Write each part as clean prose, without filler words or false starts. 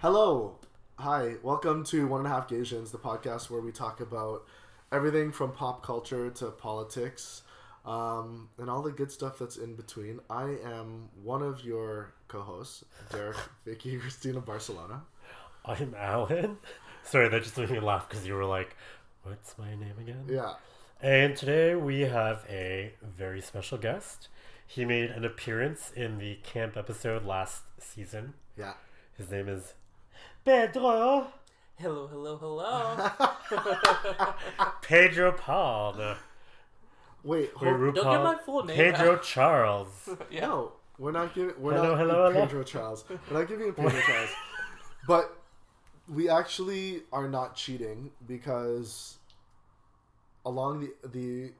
Hello. Hi. Welcome to One and a Half Gasians, the podcast where we talk about everything from pop culture to politics and all the good stuff that's in between. I am one of your co-hosts, Derrick, Vicky, Christina, Barcelona. I'm Alan. Sorry, that just made me laugh because you were like, what's my name again? Yeah. And today we have a very special guest. He made an appearance in the camp episode last season. Yeah. His name is Pedro. Hello. Pedro Palm. Wait, Don't get my full name. Pedro Charles. Yeah. No, we're not giving. Hello. Pedro Charles. We're not giving Pedro Charles. But we actually are not cheating because along the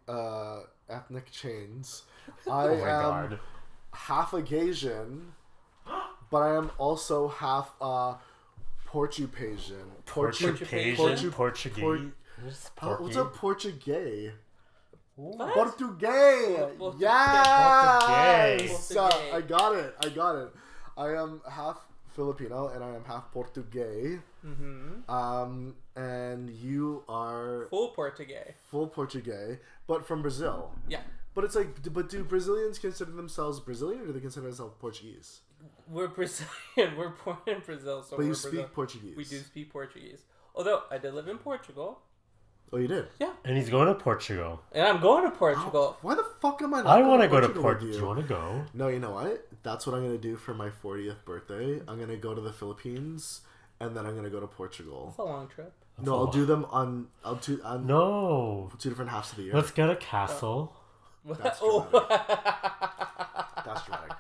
ethnic chains, I am God. half a Gasian, but I am also half Portuguese. Portuguese. What's a Portuguese? What? Portuguese. Portuguese. Yes. Portuguese. I got it. I am half Filipino and I am half Portuguese. Mm-hmm. And you are Full Portuguese. full Portuguese, but from Brazil. Yeah. But it's like, but do Brazilians consider themselves Brazilian or do they consider themselves Portuguese? We're Brazilian. We're born in Brazil, so But you we're speak Brazil. Portuguese. We do speak Portuguese. Although I did live in Portugal. Oh, you did? Yeah. And he's going to Portugal. And I'm going to Portugal. Why the fuck am I not I going want to go to Portugal Portugal. with Do you want to go? No, you know what? That's what I'm going to do for my 40th birthday. I'm going to go to the Philippines and then I'm going to go to Portugal. It's a long trip. No, I'll do them on two different halves of the year. Let's get a castle. That's Oh. That's dramatic.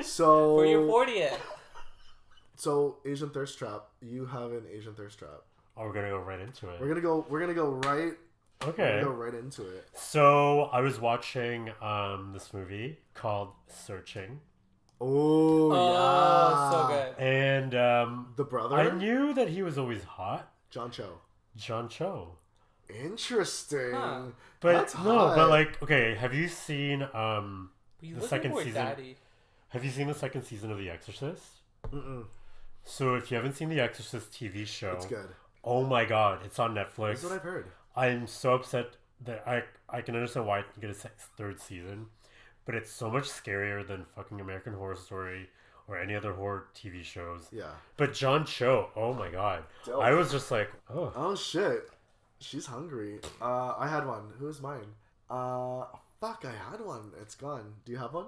So For your 40th. So Asian thirst trap. You have an Asian thirst trap. Oh, we're gonna go right into it. We're gonna go right. Okay. We're gonna go right into it. So I was watching this movie called Searching, Oh yeah. So good. and The brother. I knew that he was always hot, John Cho. John Cho. Interesting. Huh. But That's no, hot. but like, okay, have you seen He's the looking second for a season? daddy. Have you seen the second season of The Exorcist? Mm-mm. So if you haven't seen The Exorcist TV show, It's good. oh my god, it's on Netflix. That's what I've heard. I'm so upset that I can understand why it can get a third season, but it's so much scarier than fucking American Horror Story or any other horror TV shows. Yeah. But John Cho, oh my god, Dope. I was just like, oh, Oh shit. She's hungry. I had one. Who's mine? Fuck, I had one. It's gone. Do you have one?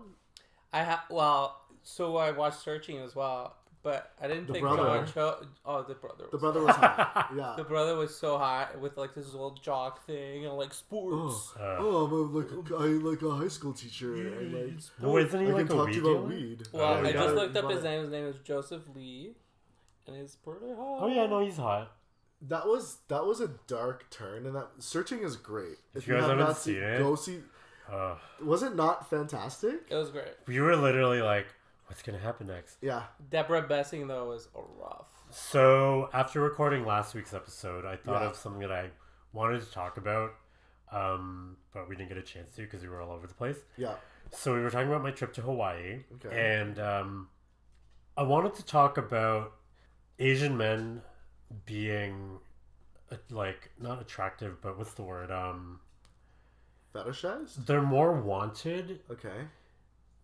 So I watched Searching as well, but I didn't The think brother. John Cho. Oh, the brother. The brother was hot. Yeah. The brother was so hot with like this little jock thing and like sports. I'm like a high school teacher. And like, no, isn't he I like can a talk weed to you about dealer? weed. Well, Yeah. I just looked You up got his it. name. His name is Joseph Lee, and he's pretty hot. Oh yeah, no, he's hot. That was a dark turn, and that Searching is great. If you guys haven't not seen it, go see. Was it not fantastic? It was great. we were literally like, what's gonna happen next? Yeah. Deborah Bessing though was rough. So after recording last week's episode, I thought Yeah. of something that I wanted to talk about, but we didn't get a chance to because we were all over the place. Yeah. So we were talking about my trip to Hawaii, Okay. and I wanted to talk about Asian men being like not attractive, but what's the word? Fetishized? They're more wanted. Okay.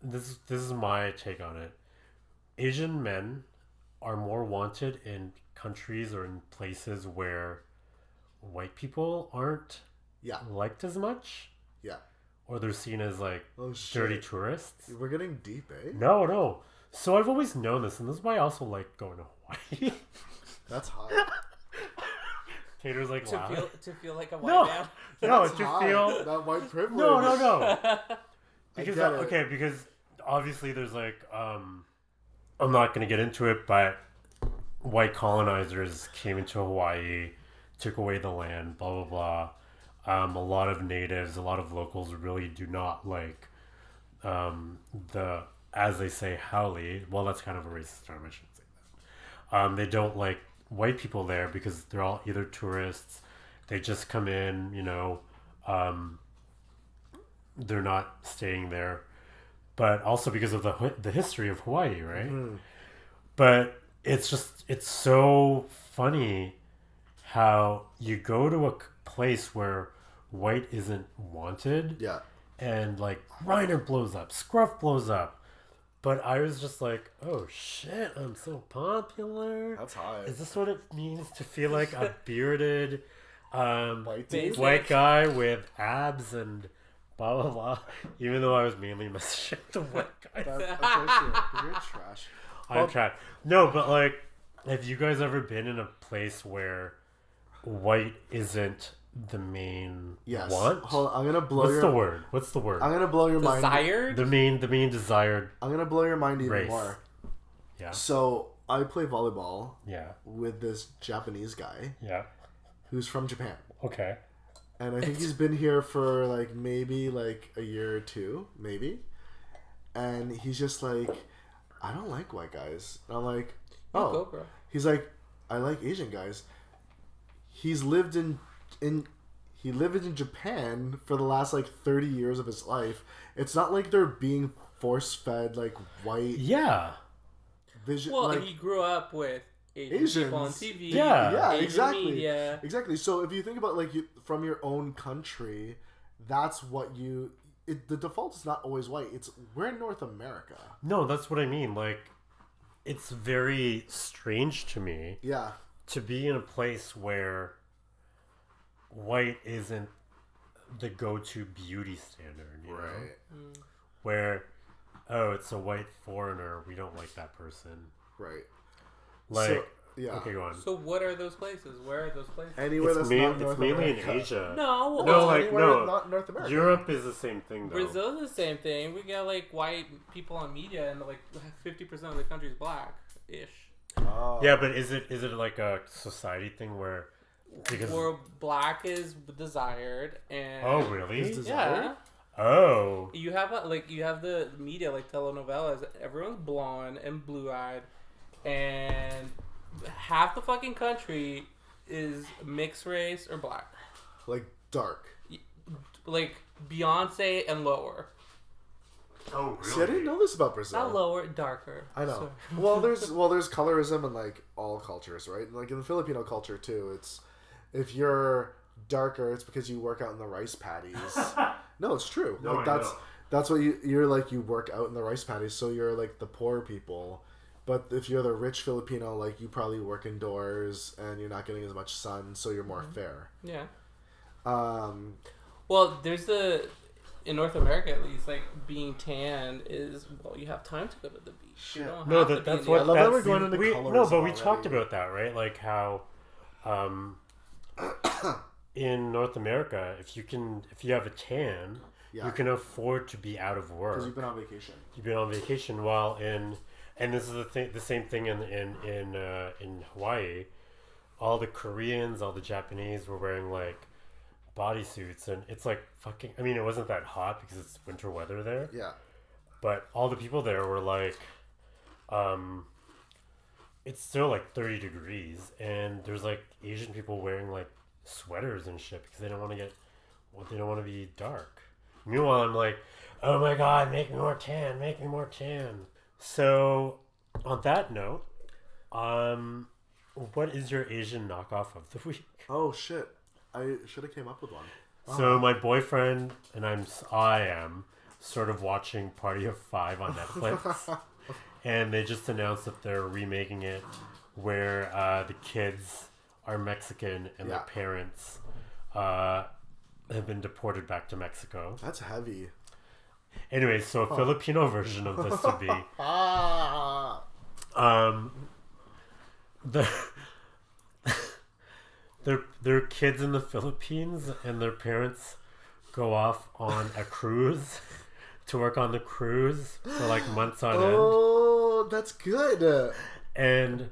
This is my take on it. Asian men are more wanted in countries or in places where white people aren't Yeah. liked as much, Yeah. or they're seen as like Oh shit. dirty tourists. We're getting deep, eh? No. So I've always known this, and this is why I also like going to Hawaii. That's hot. Tater's like, To wow. feel like a white No. man. No, That's to hot. feel. That white privilege. No. I Because get it. okay, because obviously there's like I'm not gonna get into it, but white colonizers came into Hawaii, took away the land, blah blah blah. A lot of natives, a lot of locals really do not like the, as they say, haole. Well, that's kind of a racist term. I shouldn't say that. They don't like white people there because they're all either tourists. They just come in, they're not staying there, but also because of the history of Hawaii, right? Mm-hmm. But it's so funny how you go to a place where white isn't wanted. Yeah. And like Grindr blows up, Scruff blows up. But I was just like, oh shit, I'm so popular. That's high. Is this what it means to feel like a bearded Basic. white guy with abs and blah blah blah? Even though I was mainly messaging the white guy. That's true. You're trash. I'm trapped. No, but like, have you guys ever been in a place where white isn't the main Yes. want? Hold on, I'm gonna blow What's your. the word? What's the word? I'm gonna blow your mind. Desired? The main desired. I'm gonna blow your mind even Race. more. Yeah. So I play volleyball Yeah. with this Japanese guy Yeah. who's from Japan, Okay. and I think he's been here for like maybe like a year or two, maybe. And he's just like, I don't like white guys. And I'm like, Go, oh. bro. He's like, I like Asian guys. He's lived in Japan for the last like 30 years of his life. It's not like they're being force fed like white Yeah. vision. Well, like, he grew up with Asian people on Asians. TV. Yeah. Asian exactly. media. Exactly. So if you think about like from your own country, that's what the default is not always white. It's we're in North America. No, that's what I mean. Like, it's very strange to me Yeah. to be in a place where white isn't the go-to beauty standard, you know? Where, oh, it's a white foreigner, we don't like that person. Right. Like, So, yeah. okay, go on. So what are those places? Where are those places? Anywhere It's, that's not North it's mainly America. in Asia. No, No, like, Anywhere no. not North America. Europe is the same thing, though. Brazil's the same thing. We got like white people on media, and like 50% of the country's black-ish. Oh. Yeah, but is it like a society thing where... Because... Where black is desired, and Oh, really? Is desired? yeah. Oh. You have you have the media like telenovelas. Everyone's blonde and blue-eyed, and half the fucking country is mixed race or black, Like dark. like Beyonce and lower. Oh, really? See, I didn't know this about Brazil. Not lower, darker. I know. So- Well, there's colorism in like all cultures, right? Like in the Filipino culture too. It's if you're darker, it's because you work out in the rice paddies. No, it's true. No, like I that's know. that's what you're like. You work out in the rice paddies, so you're like the poor people. But if you're the rich Filipino, like you probably work indoors and you're not getting as much sun, so you're more fair. Yeah. Um, Well, there's in North America at least, like being tan is you have time to go to the beach. You don't No, have to be that's in the what. I love that's, that we're going into we, colorism No, but we already. talked about that, right? Like how, in North America, if you have a tan, Yeah. you can afford to be out of work. because you've been on vacation. You've been on vacation while and this is the same thing in Hawaii. All the Koreans, all the Japanese were wearing like bodysuits, and it's like fucking. I mean, it wasn't that hot because it's winter weather there. Yeah. But all the people there were like, it's still like 30 degrees, and there's like Asian people wearing like sweaters and shit because they don't want to be dark. Meanwhile, I'm like, oh my god, make me more tan, make me more tan. So, on that note, what is your Asian knockoff of the week? Oh shit! I should have came up with one. So my boyfriend and I am sort of watching Party of Five on Netflix, and they just announced that they're remaking it, where the kids are Mexican and their Yeah. parents have been deported back to Mexico. That's heavy. Anyway, so a Filipino version of this would be the they're kids in the Philippines and their parents go off on a cruise to work on the cruise for like months on Oh, that's good. end. And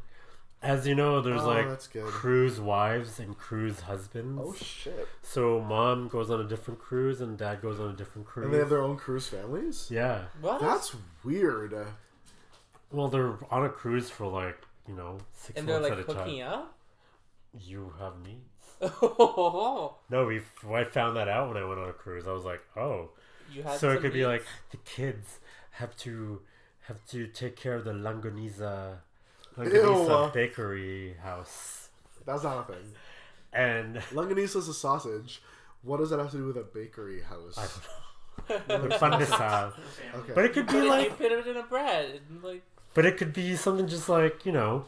as you know, there's that's like good. cruise wives and cruise husbands. Oh shit! So mom goes on a different cruise and dad goes on a different cruise. And they have their own cruise families. Yeah. What? That's weird. Well, they're on a cruise for like, 6 and they're months like at a time. hooking up. You have needs. Oh, No, I found that out when I went on a cruise. I was like, oh. you had. So it some could be needs? like the kids have to take care of the Longanisa Longanisa bakery house. That's not a thing. And Longanisa's a sausage. What does that have to do with a bakery house? I don't know. The Longanisa. Okay. But it could be You like, put it in a bread. Like, but it could be something just like, you know,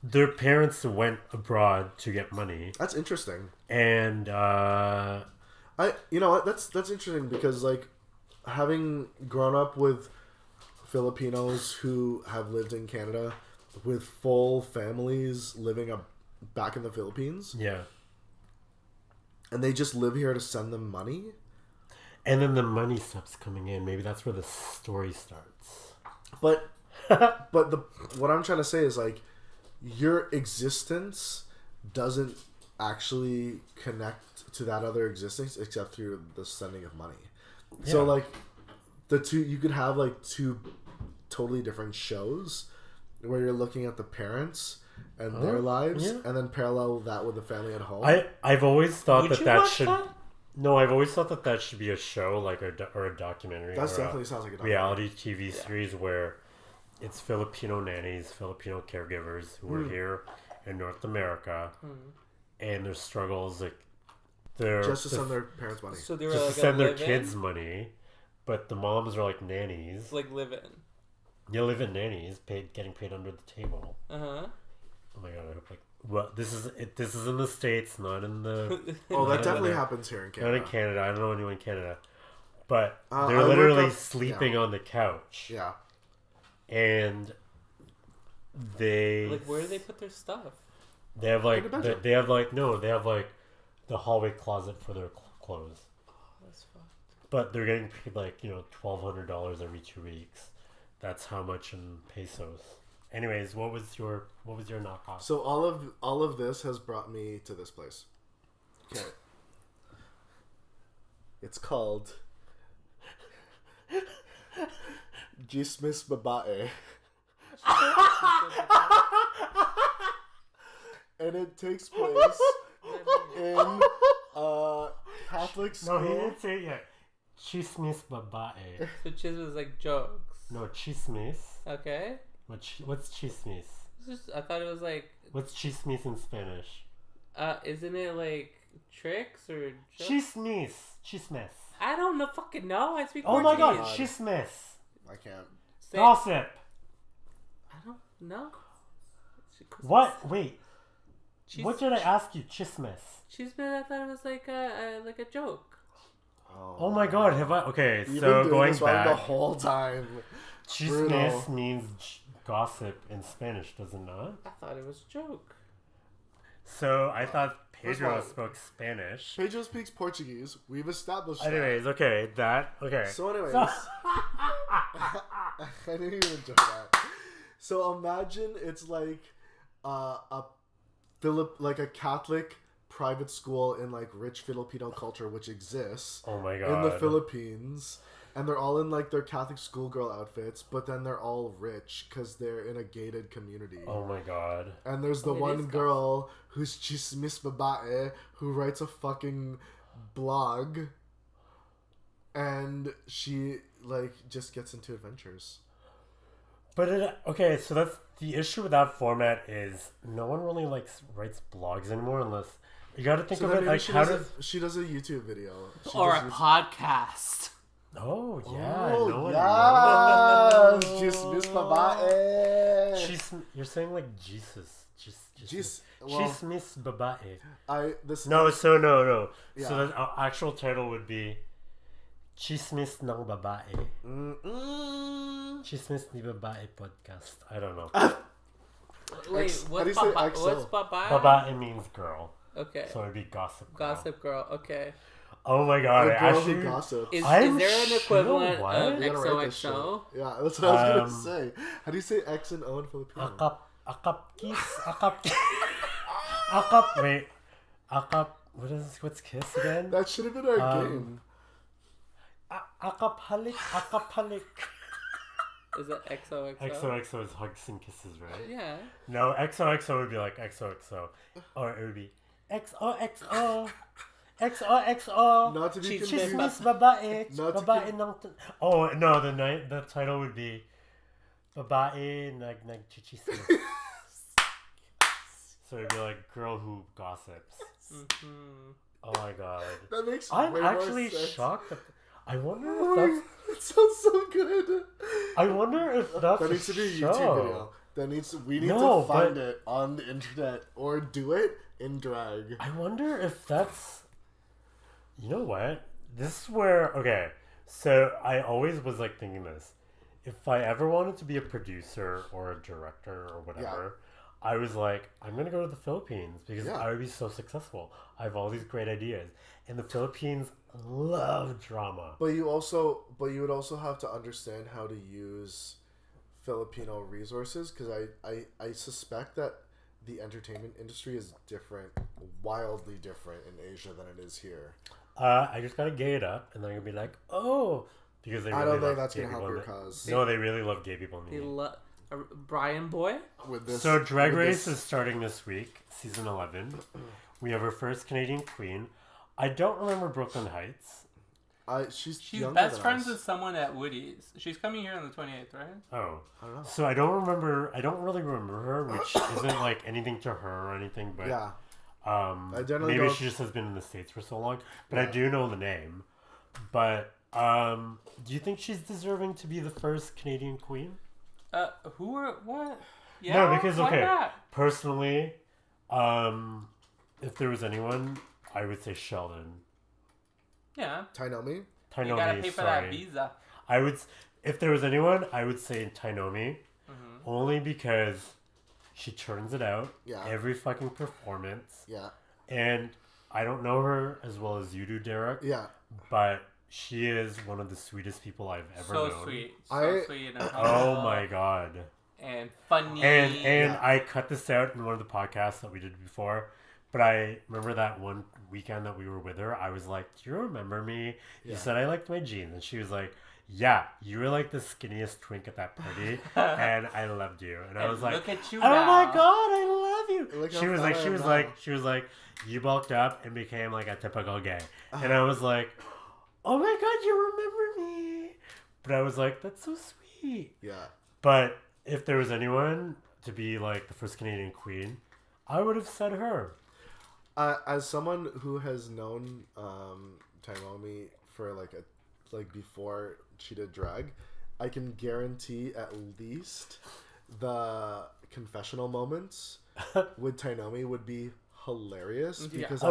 their parents went abroad to get money, That's interesting. and You know what? That's interesting because like having grown up with Filipinos who have lived in Canada with full families living back in the Philippines, yeah, and they just live here to send them money. and then the money stops coming in. Maybe that's where the story starts. But what I'm trying to say is like your existence doesn't actually connect to that other existence except through the sending of money. Yeah. So like the two, you could have like two totally different shows where you're looking at the parents and their lives, and then parallel that with the family at home. I've always thought Would that you should. watch that? No, I've always thought that should be a show, like or a documentary. That or definitely sounds like a documentary. reality TV series where it's Filipino nannies, Filipino caregivers who are here in North America, and their struggles, like they're Just to send their parents money. so they were just like to send their live-in? kids money, but the moms are like nannies. Like live-in. You live in nannies, getting paid under the table. Uh-huh. Oh my god! I hope well, this is in the States, not in the. Oh, not that in definitely the- happens here in Not Canada. in Canada. I don't know anyone in Canada, but I they're looked literally up- sleeping on the couch, Yeah. and they Like, where do they put their stuff? they have like In the bedroom. they have like no they have like the hallway closet for their clothes, Oh, that's fucked. but they're getting paid like $1,200 every 2 weeks. That's how much in pesos. Anyways, what was your knockoff? So all of this has brought me to this place. Okay. It's called TSISMIS NG BABAE. And it takes place in a Catholic school. No, he didn't say it yet. Chismis babae. So Chiz was like jokes. No, chismis. Okay. What's chismis? I thought it was like, What's chismis in Spanish? isn't it like tricks or jokes? Chismis. Chismes. I don't know, fucking know. I speak Oh my Portuguese. god, chismes. I can't. Say- Gossip. I don't know. What? Wait. Cheese, What did I ask you? Chismes. I thought it was like a joke. Oh my god, have I? Okay, You've so been doing going this wrong the back. whole time. Chismes Brutal. means gossip in Spanish, does it not? I thought it was a joke. So I thought First Pedro of all- spoke Spanish. Pedro speaks Portuguese. We've established that. Anyways, okay, okay. So anyways, I didn't even enjoy that. So imagine it's like like a Catholic private school in like rich Filipino culture, which exists Oh my god. in the Philippines, and they're all in like their Catholic schoolgirl outfits, but then they're all rich because they're in a gated community. Oh my god. And there's the It one is girl who's TSISMIS BABAE who writes a fucking blog, and she like just gets into adventures. But okay, so that's the issue with that format is no one really writes blogs anymore unless you got to think So of then it maybe like she how does does. she does a YouTube video Or does a YouTube- podcast. Oh yeah, Oh, no one yes, knows. TSISMIS BABAE. You're saying like Jesus. Well, Chismis babae. No. No. So Yeah. the actual title would be Chismis ng Babae. Chismis ni Babae podcast. I don't know. Wait, how do you what's say Papa? XO? What's Papa? Babae means girl. Okay. So it'd be gossip girl. Gossip Girl. Okay. Oh my god. A I girl actually, who gossips. Is I'm there an sure- equivalent what? of We gotta write this shit. XOXO? Yeah, that's what I was Um, gonna say. How do you say X and O in Filipino? What's kiss again? That should have been our game. Akap Halik. Is that XOXO? XOXO is hugs and kisses, right? Yeah. No, XOXO would be like XOXO. Or it would be XOXO. XOXO. Not to be Chismis confused. Chismis babae. Not to Babae ng... Oh, no, the title would be Babae nagchichismis. So it'd be like girl who gossips. Mm-hmm. Oh my god. That makes I'm way actually more sense. shocked. I wonder Oh if my that's. God, that sounds so good. I wonder if that's That needs to be a show. YouTube video. We need No, to find but- it on the internet or do it in drag. I wonder if that's. You know what? This is where. Okay, so I always was like thinking this. If I ever wanted to be a producer or a director or whatever, I was like, I'm gonna go to the Philippines because I would be so successful. I have all these great ideas, and the Philippines love drama. But you would also have to understand how to use Filipino resources, because I suspect that the entertainment industry is different, wildly different in Asia than it is here. I just gotta gay it up, and they're gonna be like, oh, because they. Really I don't love think that's gay gonna help people your in it. cause. No, they really love gay people in They the love Brian Boy. With this, So Drag with Race this- is starting this week, season 11. We have our first Canadian queen. I don't remember Brooklyn Heights. She's She's younger best than friends us. with someone at Woody's. She's coming here on the 28th, right? Oh. I don't know. So I don't really remember her, which isn't like anything to her or anything, but Yeah, I generally maybe don't- she just has been in the States for so long. But I do know the name. But do you think she's deserving to be the first Canadian queen? Who are what? Yeah, No, because why okay, not? personally, if there was anyone, I would say Sheldon. Yeah, Tainomi. you Tainomi, gotta pay for sorry. that visa. I would, if there was anyone, I would say Tainomi, only because she turns it out every fucking performance, Yeah, and I don't know her as well as you do, Derrick, yeah. but she is one of the sweetest people I've ever So known. sweet, I- sweet, and Oh my god. and funny. And I cut this out in one of the podcasts that we did before, but I remember that one weekend that we were with her, I was like, do you remember me? You said I liked my jeans. And she was like, yeah, you were like the skinniest twink at that party, and I loved you. And I was like, look at you oh now. my god, I love you. Look how She was like, fat I she am was now. like, she was like, you bulked up and became like a typical gay. And I was like, oh my god, you remember me. But I was like, that's so sweet. Yeah. But if there was anyone to be like the first Canadian queen, I would have said her. As someone who has known Taimomi for like before she did drag, I can guarantee at least the confessional moments with Tainomi would be hilarious because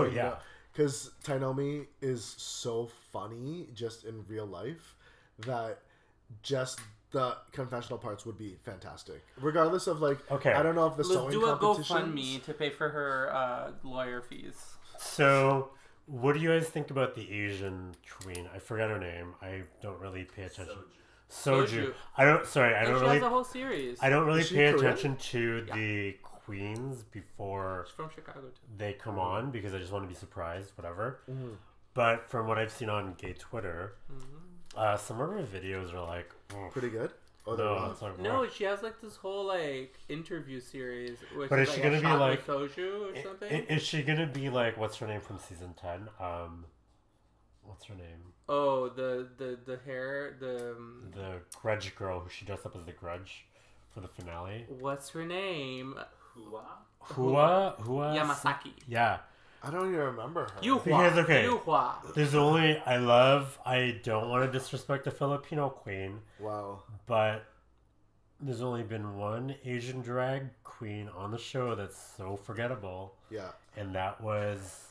because Tainomi is so funny just in real life that just the confessional parts would be fantastic, regardless of like. Okay. I don't know if the Let's sewing do a competitions. GoFundMe to pay for her lawyer fees. So, what do you guys think about the Asian queen? I forgot her name. I don't really pay attention. Soju. I don't. Sorry, I don't she really. has a whole series. I don't really Is she pay Korean? attention to the queens before She's from Chicago too. they come on because I just want to be surprised, whatever. But from what I've seen on gay Twitter, some of her videos are like Pretty good. Oh, they're no, wrong. it's like No, she has like this whole like interview series. Which But is is she like gonna a be, shot like- with Soju or something? Is she gonna be like what's her name from season 10? What's her name? Oh, the hair, the Grudge girl who she dressed up as the Grudge for the finale. what's her name? Hua Yamasaki. Yeah. I don't even remember her. Yuhua. Because, okay. Yuhua. There's only I don't want to disrespect the Filipino queen, Wow. but there's only been one Asian drag queen on the show that's so forgettable, Yeah. and that was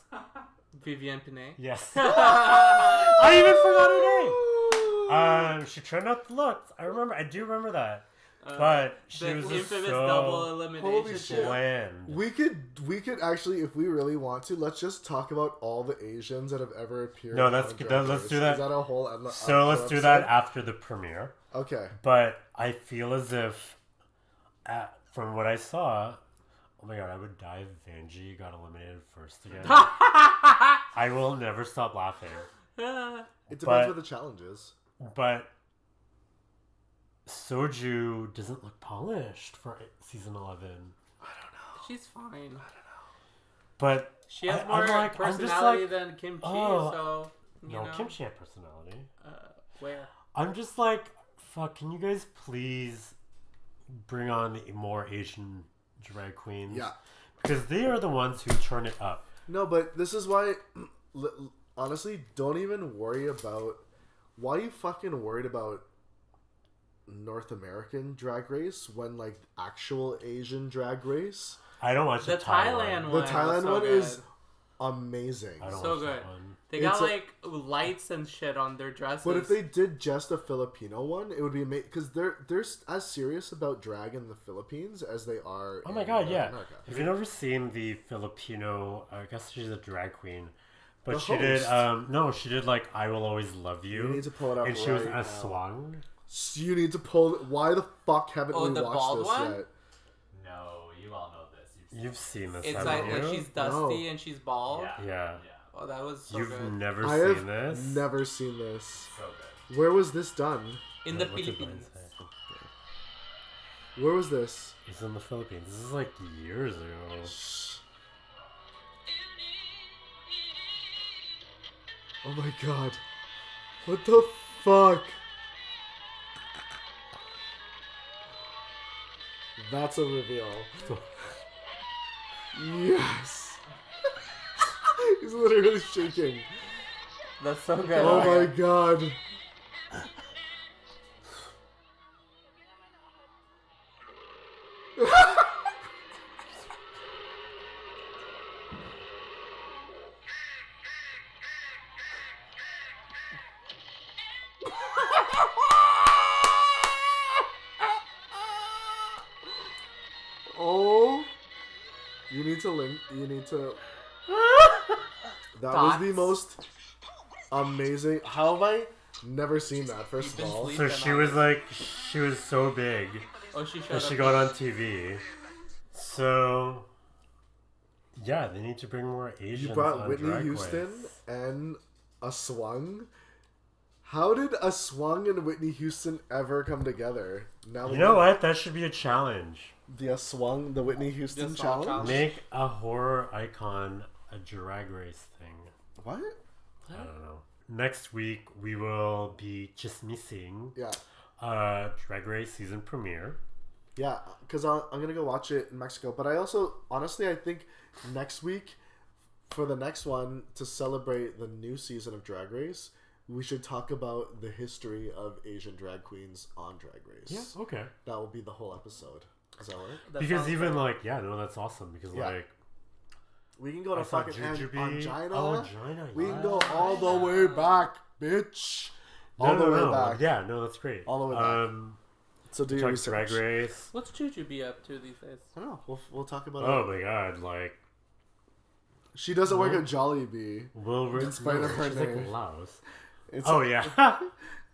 Vivienne Pinay. yes. I even forgot her name. She turned out the looks. I do remember that. But she the was just infamous so double elimination. Holy shit. bland. We could actually, if we really want to, let's just talk about all the Asians that have ever appeared. No, on let's Drag let's Race. do that. Is that a whole? So let's do that after the premiere. Okay. But I feel as if, from what I saw, oh my god, I would die if Vanjie got eliminated first again. I will never stop laughing. It depends But- what the challenge is. But Soju doesn't look polished for season 11. She's fine. But She has I'm more like- I'm just personality like, than Kim Chi, oh, so you no, know. Kimchi had personality. Where? I'm just like, fuck, can you guys please bring on more Asian drag queens? Yeah. Because they are the ones who turn it up. No, but this is why, honestly, don't even worry about... Why are you fucking worried about North American Drag Race when, like, actual Asian Drag Race... I don't watch the Thailand one. The Thailand so one good. is amazing. I don't So watch good. that one. They got like lights and shit on their dresses. But if they did just a Filipino one, it would be amazing because they're as serious about drag in the Philippines as they are. Oh my in god, North yeah. America. Have you never seen the Filipino? I guess she's a drag queen, but The she did. host. No, she did like "I Will Always Love You." You need to pull it up, and she was right a now. swang. So you need to pull. Why the fuck haven't we the watched bald this one? yet? No, you all know this. You've seen this, it's haven't like you? she's dusty No. and she's bald. Yeah. Oh, that was so You've good. never I seen have this? never seen this. So good. Where was this done? In the What did Brian Philippines. say? Where was this? It's in the Philippines. This is like years ago. Oh my god. What the fuck? That's a reveal. Yes. He's literally shaking. That's so good. Oh my god. Oh, you need to link. You need to. That was the most amazing. How have I never seen that? First of You've been all, sleeping. So she was like, she was so big Oh, she showed that she up. got on TV. So, yeah, they need to bring more Asians you brought on Whitney Drag Houston Race. and a swung. How did a swung and Whitney Houston ever come together? Now You know what? That should be a challenge. The swung, the Whitney Houston The swung challenge. Make a horror icon a Drag Race thing. What? I don't know. Next week we will be missing Yeah. Drag Race season premiere. Yeah, because I'm gonna go watch it in Mexico. But I also, honestly, I think next week, for the next one, to celebrate the new season of Drag Race, we should talk about the history of Asian drag queens on Drag Race. Yeah, okay. That will be the whole episode. Does that work? That Because sounds even good. like, yeah, no, that's awesome. Because Yeah. like, We can go to I thought fucking Jujubee. Angina. Oh, Angina. We yeah. can go all the way back, bitch. All the way back. Yeah, no, that's great. All the way back. So do your Talk research. Drag Race. What's Juju be up to these days? I don't know. We'll talk about Oh it. my god, like, She doesn't work at Jollibee. Will In spite of her she's name. like Laos. It's Oh yeah.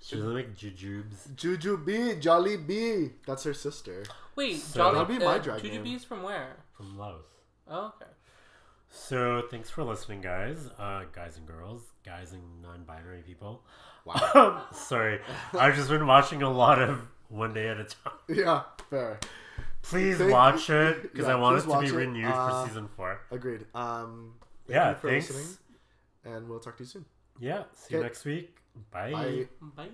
She doesn't make jujubes. Jujubee, Jollibee. That's her sister. Wait, So- Jolly, That'd be my drag Juju name. B's from where? From Laos. Oh, okay. So thanks for listening, guys, guys and girls, guys and non-binary people. Wow. Sorry, I've just been watching a lot of One Day at a Time. Yeah, fair. Please Thank- watch it because yeah, I want it please to be watch it. renewed for season 4. Agreed. Thank Yeah, you for thanks. listening, and we'll talk to you soon. Yeah, see you Okay. next week. Bye. Bye. Bye.